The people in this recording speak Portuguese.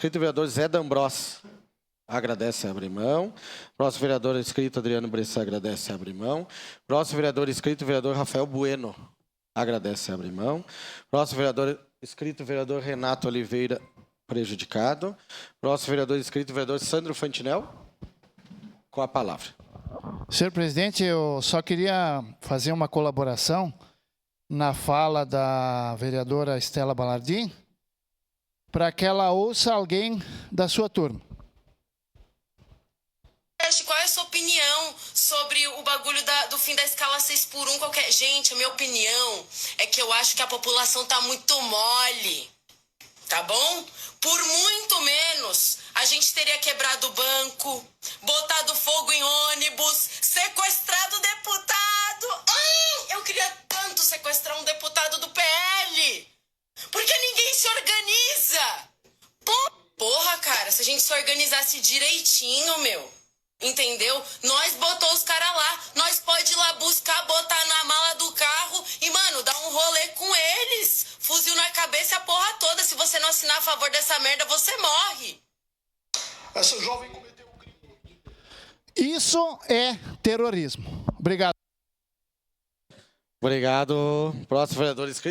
inscrito, vereador Zé D'Ambros. Agradece, abre mão. Próximo vereador inscrito, Adriano Bressan, agradece, abre mão. Próximo vereador inscrito, vereador Rafael Bueno. Agradece, abre mão. Próximo vereador inscrito, vereador Renato Oliveira, prejudicado. Próximo vereador inscrito, vereador Sandro Fantinel. Com a palavra. Senhor presidente, eu só queria fazer uma colaboração na fala da vereadora Estela Balardim para que ela ouça alguém da sua turma. Qual é a sua opinião sobre o bagulho do fim da escala 6x1? Gente, a minha opinião é que eu acho que a população tá muito mole, tá bom? Por muito menos, a gente teria quebrado o banco, botado fogo em ônibus, sequestrado deputado. Eu queria tanto sequestrar um deputado do PL, porque ninguém se organiza. Porra, cara, se a gente se organizasse direitinho, entendeu? Nós botou os caras lá, nós pode ir lá buscar, botar na mala do carro e, mano, dar um rolê com eles. Fuzil na cabeça e a porra toda. Se você não assinar a favor dessa merda, você morre. Essa jovem cometeu um crime. Isso é terrorismo. Obrigado. Obrigado. Próximo vereador inscrito.